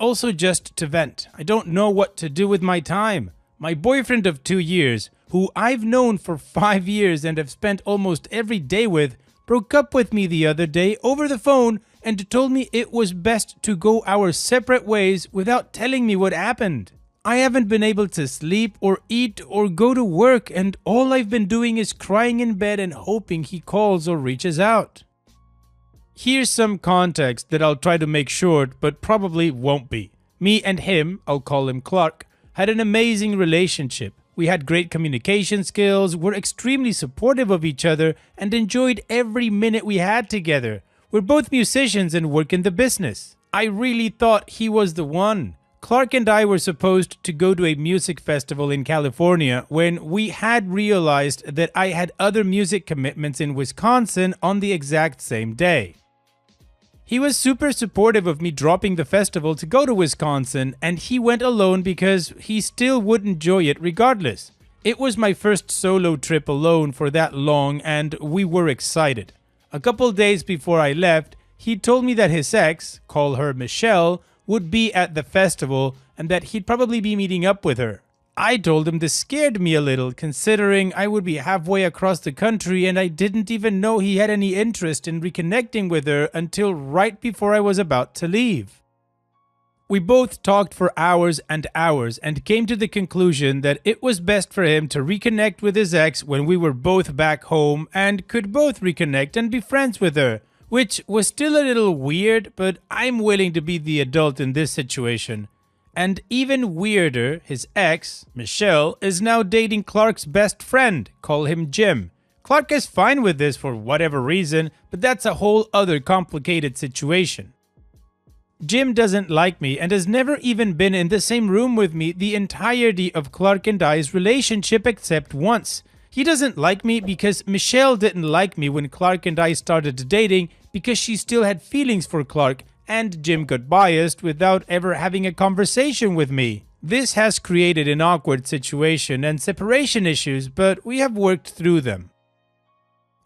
Also, just to vent, I don't know what to do with my time. My boyfriend of 2 years, who I've known for 5 years and have spent almost every day with, broke up with me the other day over the phone and told me it was best to go our separate ways without telling me what happened. I haven't been able to sleep or eat or go to work, and all I've been doing is crying in bed and hoping he calls or reaches out. Here's some context that I'll try to make short, but probably won't be. Me and him, I'll call him Clark, had an amazing relationship. We had great communication skills, were extremely supportive of each other, and enjoyed every minute we had together. We're both musicians and work in the business. I really thought he was the one. Clark and I were supposed to go to a music festival in California when we had realized that I had other music commitments in Wisconsin on the exact same day. He was super supportive of me dropping the festival to go to Wisconsin, and he went alone because he still would enjoy it regardless. It was my first solo trip alone for that long, and we were excited. A couple days before I left, he told me that his ex, call her Michelle, would be at the festival and that he'd probably be meeting up with her. I told him this scared me a little, considering I would be halfway across the country and I didn't even know he had any interest in reconnecting with her until right before I was about to leave. We both talked for hours and hours and came to the conclusion that it was best for him to reconnect with his ex when we were both back home and could both reconnect and be friends with her, which was still a little weird, but I'm willing to be the adult in this situation. And even weirder, his ex, Michelle, is now dating Clark's best friend, call him Jim. Clark is fine with this for whatever reason, but that's a whole other complicated situation. Jim doesn't like me and has never even been in the same room with me the entirety of Clark and I's relationship except once. He doesn't like me because Michelle didn't like me when Clark and I started dating because she still had feelings for Clark, and Jim got biased without ever having a conversation with me. This has created an awkward situation and separation issues, but we have worked through them.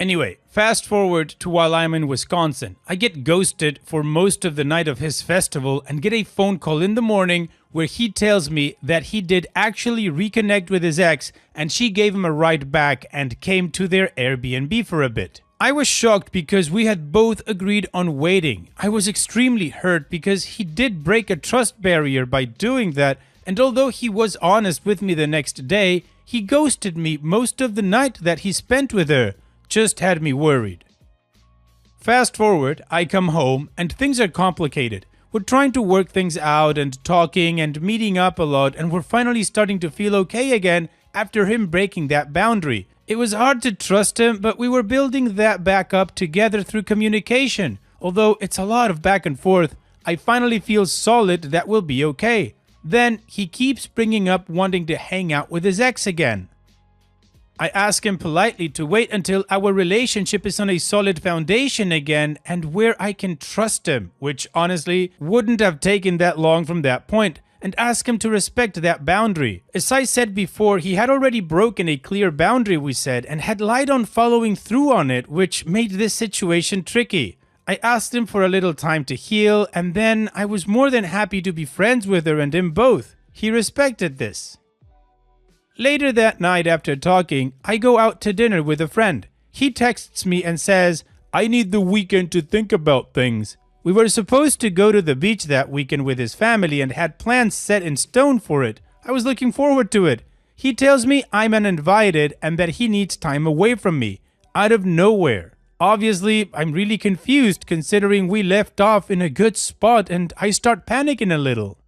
Anyway, fast forward to while I'm in Wisconsin. I get ghosted for most of the night of his festival and get a phone call in the morning where he tells me that he did actually reconnect with his ex and she gave him a ride back and came to their Airbnb for a bit. I was shocked because we had both agreed on waiting. I was extremely hurt because he did break a trust barrier by doing that, and although he was honest with me the next day, he ghosted me most of the night that he spent with her. Just had me worried. Fast forward, I come home and things are complicated. We're trying to work things out and talking and meeting up a lot, and we're finally starting to feel okay again after him breaking that boundary. It was hard to trust him, but we were building that back up together through communication. Although it's a lot of back and forth, I finally feel solid that we'll be okay. Then he keeps bringing up wanting to hang out with his ex again. I ask him politely to wait until our relationship is on a solid foundation again and where I can trust him, which honestly wouldn't have taken that long from that point, and ask him to respect that boundary. As I said before, he had already broken a clear boundary, we said, and had lied on following through on it, which made this situation tricky. I asked him for a little time to heal, and then I was more than happy to be friends with her and him both. He respected this. Later that night after talking, I go out to dinner with a friend. He texts me and says, "I need the weekend to think about things." We were supposed to go to the beach that weekend with his family and had plans set in stone for it. I was looking forward to it. He tells me I'm uninvited and that he needs time away from me, out of nowhere. Obviously, I'm really confused considering we left off in a good spot and I start panicking a little.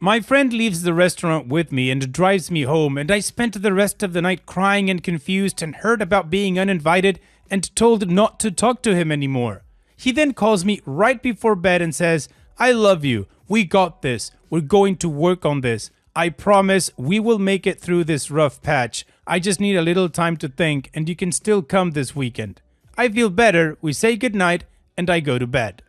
My friend leaves the restaurant with me and drives me home, and I spent the rest of the night crying and confused and hurt about being uninvited and told not to talk to him anymore. He then calls me right before bed and says, "I love you. We got this. We're going to work on this. I promise we will make it through this rough patch. I just need a little time to think and you can still come this weekend." I feel better, we say goodnight, and I go to bed.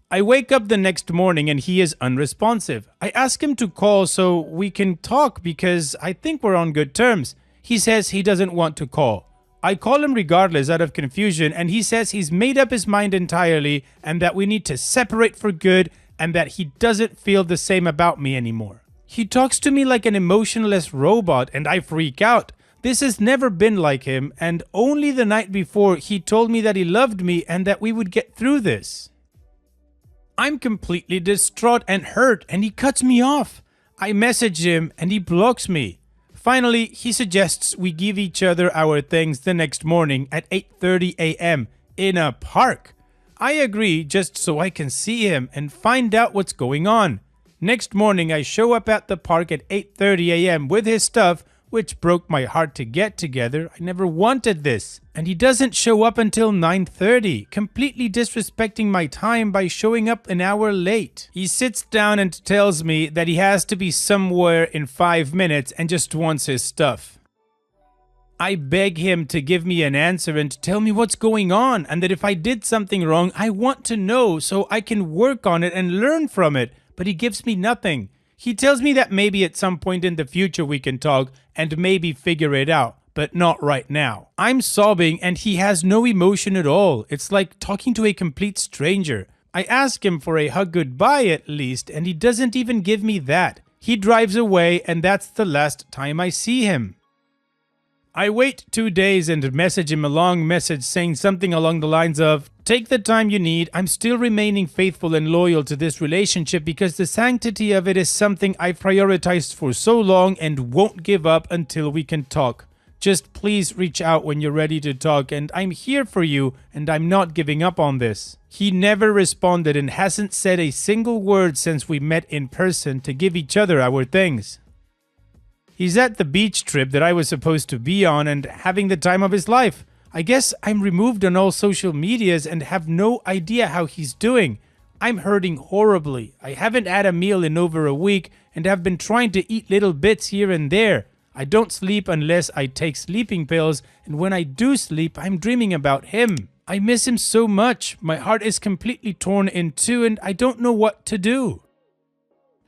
I wake up the next morning and he is unresponsive. I ask him to call so we can talk because I think we're on good terms. He says he doesn't want to call. I call him regardless out of confusion and he says he's made up his mind entirely and that we need to separate for good and that he doesn't feel the same about me anymore. He talks to me like an emotionless robot, and I freak out. This has never been like him, and only the night before he told me that he loved me and that we would get through this. I'm completely distraught and hurt, and he cuts me off. I message him and he blocks me. Finally, he suggests we give each other our things the next morning at 8:30 a.m. in a park. I agree just so I can see him and find out what's going on. Next morning, I show up at the park at 8:30 a.m. with his stuff, which broke my heart to get together. I never wanted this. And he doesn't show up until 9:30, completely disrespecting my time by showing up an hour late. He sits down and tells me that he has to be somewhere in 5 minutes and just wants his stuff. I beg him to give me an answer and tell me what's going on, and that if I did something wrong, I want to know so I can work on it and learn from it, but he gives me nothing. He tells me that maybe at some point in the future we can talk and maybe figure it out, but not right now. I'm sobbing and he has no emotion at all. It's like talking to a complete stranger. I ask him for a hug goodbye at least, and he doesn't even give me that. He drives away, and that's the last time I see him. I wait 2 days and message him a long message saying something along the lines of, "Take the time you need. I'm still remaining faithful and loyal to this relationship because the sanctity of it is something I've prioritized for so long and won't give up until we can talk. Just please reach out when you're ready to talk, and I'm here for you, and I'm not giving up on this." He never responded and hasn't said a single word since we met in person to give each other our things. He's at the beach trip that I was supposed to be on and having the time of his life. I guess I'm removed on all social medias and have no idea how he's doing. I'm hurting horribly. I haven't had a meal in over a week and have been trying to eat little bits here and there. I don't sleep unless I take sleeping pills, and when I do sleep, I'm dreaming about him. I miss him so much. My heart is completely torn in two and I don't know what to do.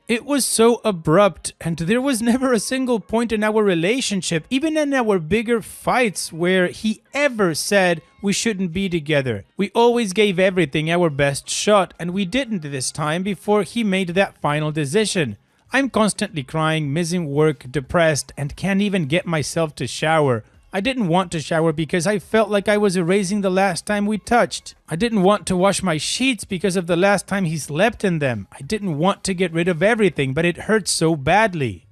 It was so abrupt, and there was never a single point in our relationship, even in our bigger fights, where he ever said we shouldn't be together. We always gave everything our best shot, and we didn't this time before he made that final decision. I'm constantly crying, missing work, depressed, and can't even get myself to shower. I didn't want to shower because I felt like I was erasing the last time we touched. I didn't want to wash my sheets because of the last time he slept in them. I didn't want to get rid of everything, but it hurt so badly.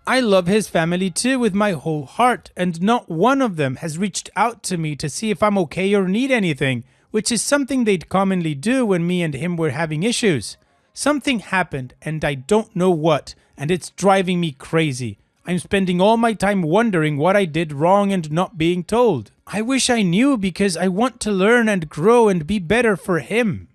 I love his family too with my whole heart, and not one of them has reached out to me to see if I'm okay or need anything, which is something they'd commonly do when me and him were having issues. Something happened, and I don't know what, and it's driving me crazy. I'm spending all my time wondering what I did wrong and not being told. I wish I knew because I want to learn and grow and be better for him.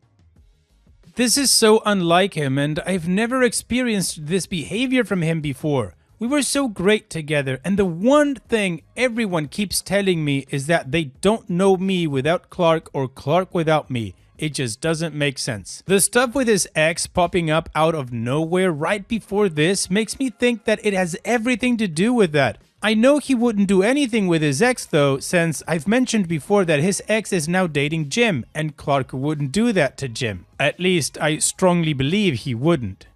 This is so unlike him, and I've never experienced this behavior from him before. We were so great together, and the one thing everyone keeps telling me is that they don't know me without Clark or Clark without me. It just doesn't make sense. The stuff with his ex popping up out of nowhere right before this makes me think that it has everything to do with that. I know he wouldn't do anything with his ex though, since I've mentioned before that his ex is now dating Jim, and Clark wouldn't do that to Jim. At least I strongly believe he wouldn't.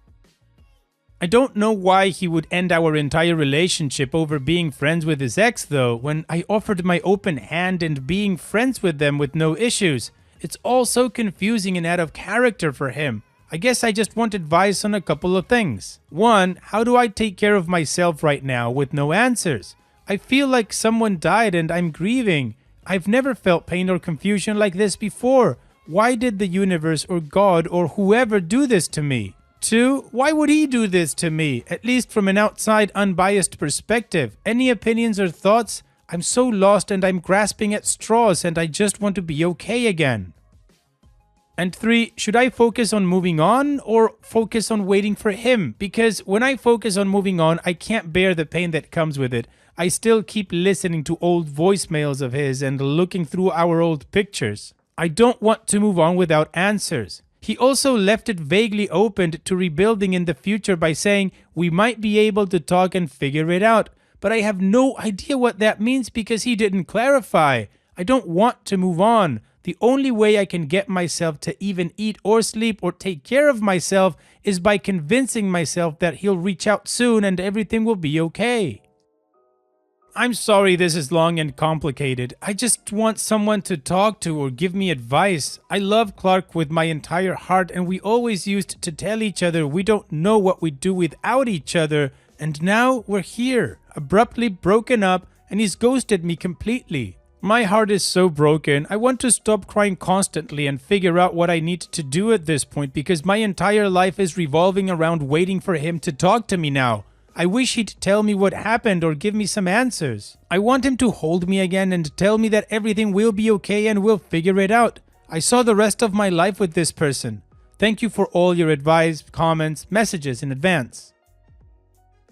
I don't know why he would end our entire relationship over being friends with his ex though, when I offered my open hand and being friends with them with no issues. It's all so confusing and out of character for him. I guess I just want advice on a couple of things. 1, how do I take care of myself right now with no answers? I feel like someone died and I'm grieving. I've never felt pain or confusion like this before. Why did the universe or God or whoever do this to me? 2, why would he do this to me? At least from an outside, unbiased perspective. Any opinions or thoughts? I'm so lost and I'm grasping at straws and I just want to be okay again. And 3, should I focus on moving on or focus on waiting for him? Because when I focus on moving on, I can't bear the pain that comes with it. I still keep listening to old voicemails of his and looking through our old pictures. I don't want to move on without answers. He also left it vaguely open to rebuilding in the future by saying we might be able to talk and figure it out. But I have no idea what that means because he didn't clarify. I don't want to move on. The only way I can get myself to even eat or sleep or take care of myself is by convincing myself that he'll reach out soon and everything will be okay. I'm sorry this is long and complicated. I just want someone to talk to or give me advice. I love Clark with my entire heart, and we always used to tell each other we don't know what we'd do without each other, and now we're here, abruptly broken up, and he's ghosted me completely. My heart is so broken. I want to stop crying constantly and figure out what I need to do at this point because my entire life is revolving around waiting for him to talk to me now. I wish he'd tell me what happened or give me some answers. I want him to hold me again and tell me that everything will be okay and we'll figure it out. I saw the rest of my life with this person. Thank you for all your advice, comments, messages in advance.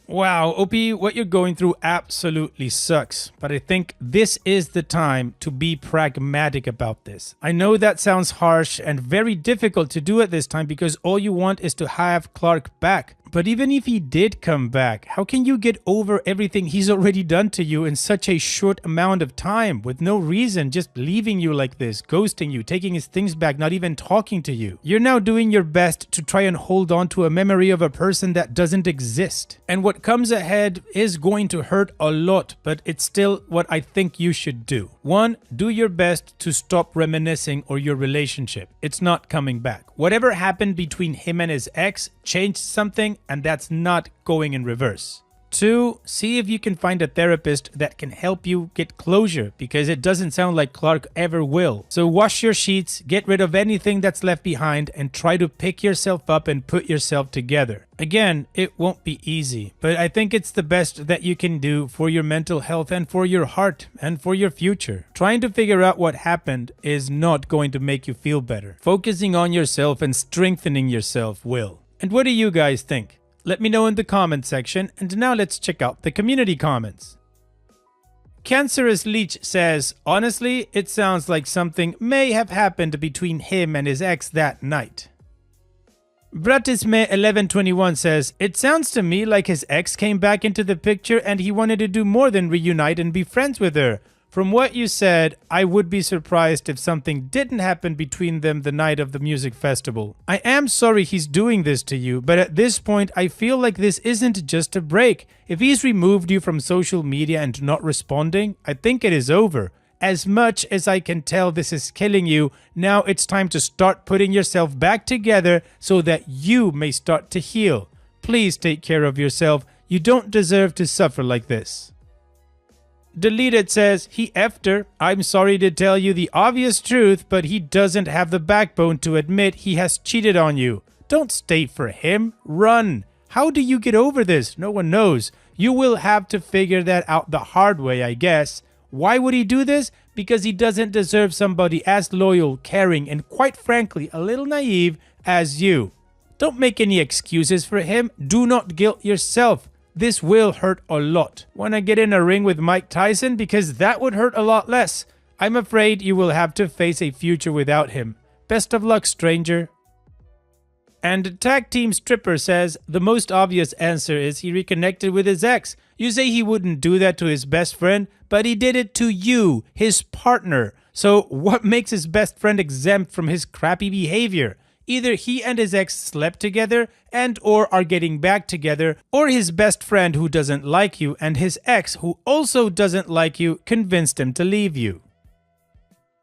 Wow, OP, what you're going through absolutely sucks, but I think this is the time to be pragmatic about this. I know that sounds harsh and very difficult to do at this time because all you want is to have Clark back. But even if he did come back, how can you get over everything he's already done to you in such a short amount of time with no reason, just leaving you like this, ghosting you, taking his things back, not even talking to you? You're now doing your best to try and hold on to a memory of a person that doesn't exist. And what comes ahead is going to hurt a lot, but it's still what I think you should do. 1, do your best to stop reminiscing or your relationship. It's not coming back. Whatever happened between him and his ex changed something, and that's not going in reverse. 2, see if you can find a therapist that can help you get closure, because it doesn't sound like Clark ever will. So wash your sheets, get rid of anything that's left behind, and try to pick yourself up and put yourself together. Again, it won't be easy, but I think it's the best that you can do for your mental health and for your heart and for your future. Trying to figure out what happened is not going to make you feel better. Focusing on yourself and strengthening yourself will. And what do you guys think? Let me know in the comment section, and now let's check out the community comments. Cancerous Leech says, honestly, it sounds like something may have happened between him and his ex that night. Bratisme1121 says, it sounds to me like his ex came back into the picture and he wanted to do more than reunite and be friends with her. From what you said, I would be surprised if something didn't happen between them the night of the music festival. I am sorry he's doing this to you, but at this point, I feel like this isn't just a break. If he's removed you from social media and not responding, I think it is over. As much as I can tell this is killing you, now it's time to start putting yourself back together so that you may start to heal. Please take care of yourself. You don't deserve to suffer like this. Deleted says, he effed her. I'm sorry to tell you the obvious truth, but he doesn't have the backbone to admit he has cheated on you. Don't stay for him. Run. How do you get over this? No one knows. You will have to figure that out the hard way, I guess. Why would he do this? Because he doesn't deserve somebody as loyal, caring, and quite frankly, a little naive as you. Don't make any excuses for him. Do not guilt yourself. This will hurt a lot. Wanna get in a ring with Mike Tyson? Because that would hurt a lot less. I'm afraid you will have to face a future without him. Best of luck, stranger. And Tag Team Stripper says, the most obvious answer is he reconnected with his ex. You say he wouldn't do that to his best friend, but he did it to you, his partner. So what makes his best friend exempt from his crappy behavior? Either he and his ex slept together and or are getting back together, or his best friend who doesn't like you and his ex who also doesn't like you convinced him to leave you.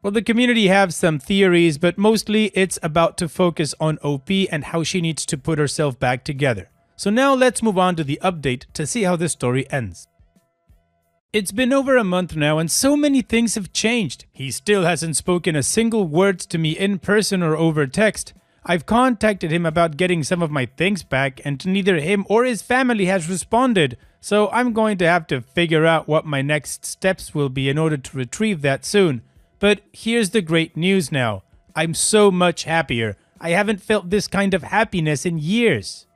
Well, the community have some theories, but mostly it's about to focus on OP and how she needs to put herself back together. So now let's move on to the update to see how this story ends. It's been over a month now and so many things have changed. He still hasn't spoken a single word to me in person or over text. I've contacted him about getting some of my things back and neither him or his family has responded, so I'm going to have to figure out what my next steps will be in order to retrieve that soon. But here's the great news now. I'm so much happier. I haven't felt this kind of happiness in years.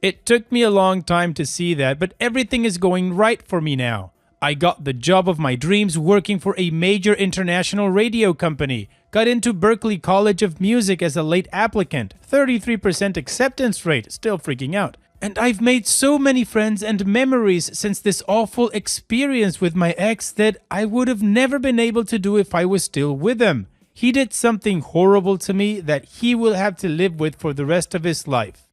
It took me a long time to see that, but everything is going right for me now. I got the job of my dreams working for a major international radio company. Got into Berklee College of Music as a late applicant. 33% acceptance rate. Still freaking out. And I've made so many friends and memories since this awful experience with my ex that I would have never been able to do if I was still with him. He did something horrible to me that he will have to live with for the rest of his life.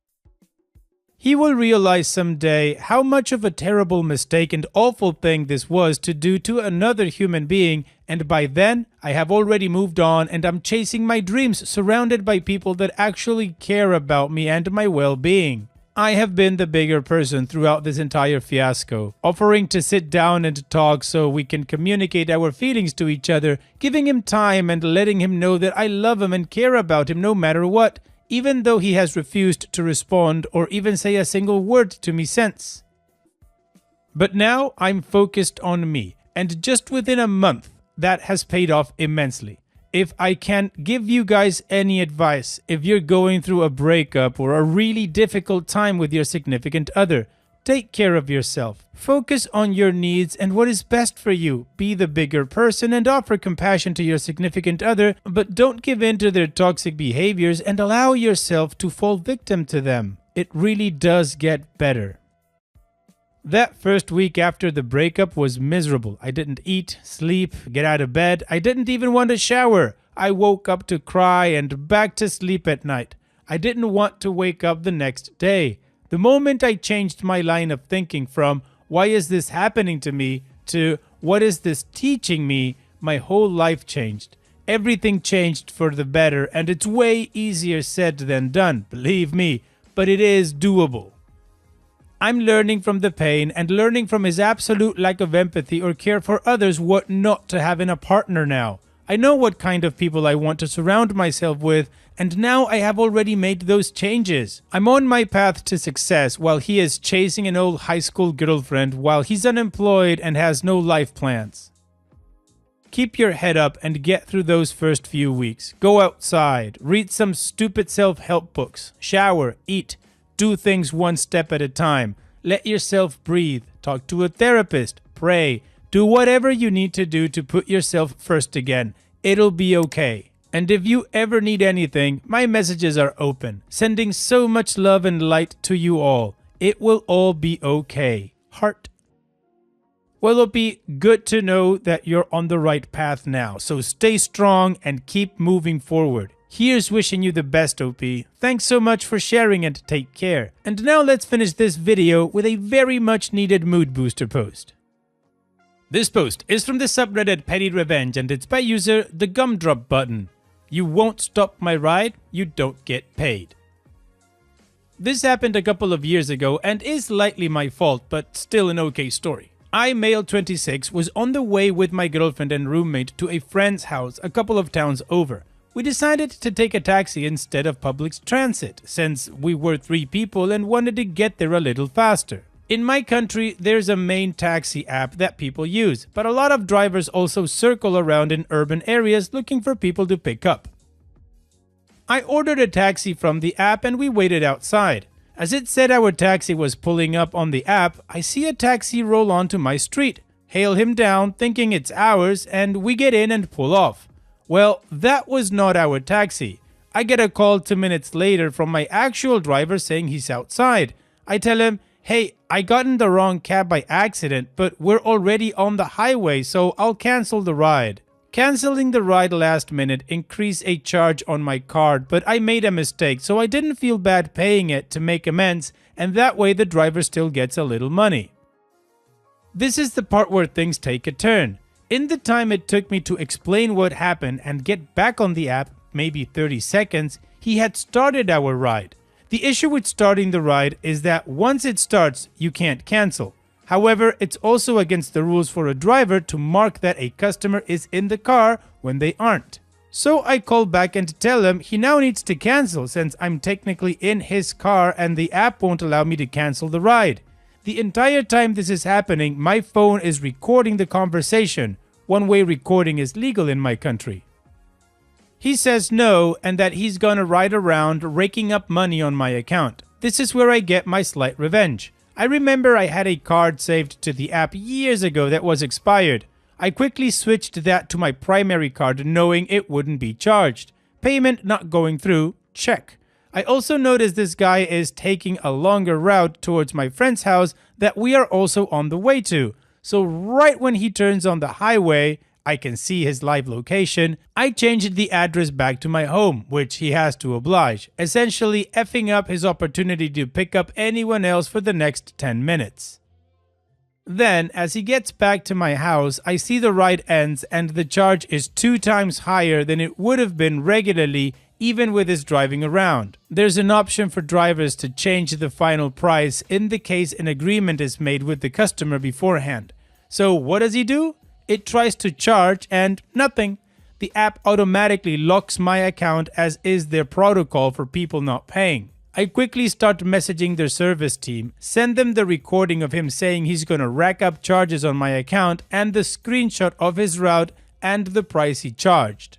He will realize someday how much of a terrible mistake and awful thing this was to do to another human being, and by then, I have already moved on and I'm chasing my dreams surrounded by people that actually care about me and my well-being. I have been the bigger person throughout this entire fiasco, offering to sit down and talk so we can communicate our feelings to each other, giving him time and letting him know that I love him and care about him no matter what, even though he has refused to respond or even say a single word to me since. But now I'm focused on me, and just within a month, that has paid off immensely. If I can give you guys any advice, if you're going through a breakup or a really difficult time with your significant other, take care of yourself. Focus on your needs and what is best for you. Be the bigger person and offer compassion to your significant other, but don't give in to their toxic behaviors and allow yourself to fall victim to them. It really does get better. That first week after the breakup was miserable. I didn't eat, sleep, get out of bed. I didn't even want to shower. I woke up to cry and back to sleep at night. I didn't want to wake up the next day. The moment I changed my line of thinking from, why is this happening to me, to what is this teaching me, my whole life changed. Everything changed for the better, and it's way easier said than done, believe me, but it is doable. I'm learning from the pain and learning from his absolute lack of empathy or care for others what not to have in a partner now. I know what kind of people I want to surround myself with, and now I have already made those changes. I'm on my path to success while he is chasing an old high school girlfriend while he's unemployed and has no life plans. Keep your head up and get through those first few weeks. Go outside, read some stupid self-help books, shower, eat, do things one step at a time. Let yourself breathe, talk to a therapist, pray, do whatever you need to do to put yourself first again. It'll be okay. And if you ever need anything, my messages are open, sending so much love and light to you all. It will all be okay. Heart. Well, it'll be good to know that you're on the right path now, so stay strong and keep moving forward. Here's wishing you the best, OP. Thanks so much for sharing and take care. And now let's finish this video with a very much needed mood booster post. This post is from the subreddit Petty Revenge and it's by user the Gumdrop Button. You won't stop my ride, you don't get paid. This happened a couple of years ago and is slightly my fault, but still an okay story. I, male 26, was on the way with my girlfriend and roommate to a friend's house a couple of towns over. We decided to take a taxi instead of public transit, since we were 3 people and wanted to get there a little faster. In my country, there's a main taxi app that people use, but a lot of drivers also circle around in urban areas looking for people to pick up. I ordered a taxi from the app and we waited outside. As it said our taxi was pulling up on the app, I see a taxi roll onto my street, hail him down thinking it's ours, and we get in and pull off. Well, that was not our taxi. I get a call 2 minutes later from my actual driver saying he's outside. I tell him, hey, I got in the wrong cab by accident, but we're already on the highway, so I'll cancel the ride. Canceling the ride last minute increased a charge on my card, but I made a mistake, so I didn't feel bad paying it to make amends, and that way the driver still gets a little money. This is the part where things take a turn. In the time it took me to explain what happened and get back on the app, maybe 30 seconds, he had started our ride. The issue with starting the ride is that once it starts, you can't cancel. However, it's also against the rules for a driver to mark that a customer is in the car when they aren't. So I call back and tell him he now needs to cancel since I'm technically in his car and the app won't allow me to cancel the ride. The entire time this is happening, my phone is recording the conversation. One-way recording is legal in my country. He says no and that he's gonna ride around raking up money on my account. This is where I get my slight revenge. I remember I had a card saved to the app years ago that was expired. I quickly switched that to my primary card knowing it wouldn't be charged. Payment not going through, check. I also noticed this guy is taking a longer route towards my friend's house that we are also on the way to. So right when he turns on the highway, I can see his live location, I changed the address back to my home, which he has to oblige, essentially effing up his opportunity to pick up anyone else for the next 10 minutes. Then, as he gets back to my house, I see the ride ends and the charge is 2 times higher than it would have been regularly, even with his driving around. There's an option for drivers to change the final price in the case an agreement is made with the customer beforehand. So what does he do? It tries to charge and nothing. The app automatically locks my account, as is their protocol for people not paying. I quickly start messaging their service team, send them the recording of him saying he's gonna rack up charges on my account and the screenshot of his route and the price he charged.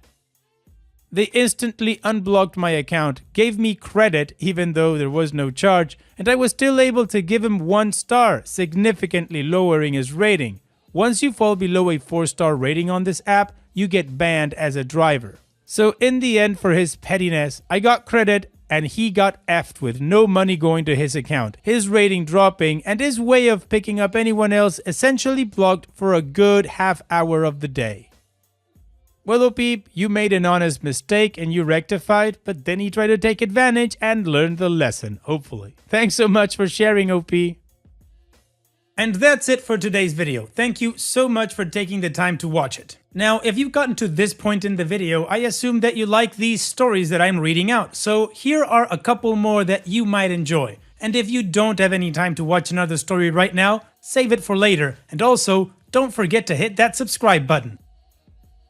They instantly unblocked my account, gave me credit even though there was no charge, and I was still able to give him 1 star, significantly lowering his rating. Once you fall below a 4-star rating on this app, you get banned as a driver. So in the end, for his pettiness, I got credit and he got effed with no money going to his account, his rating dropping, and his way of picking up anyone else essentially blocked for a good half hour of the day. Well, OP, you made an honest mistake and you rectified, but then he tried to take advantage and learned the lesson, hopefully. Thanks so much for sharing, OP. And that's it for today's video. Thank you so much for taking the time to watch it. Now, if you've gotten to this point in the video, I assume that you like these stories that I'm reading out. So here are a couple more that you might enjoy. And if you don't have any time to watch another story right now, save it for later. And also, don't forget to hit that subscribe button.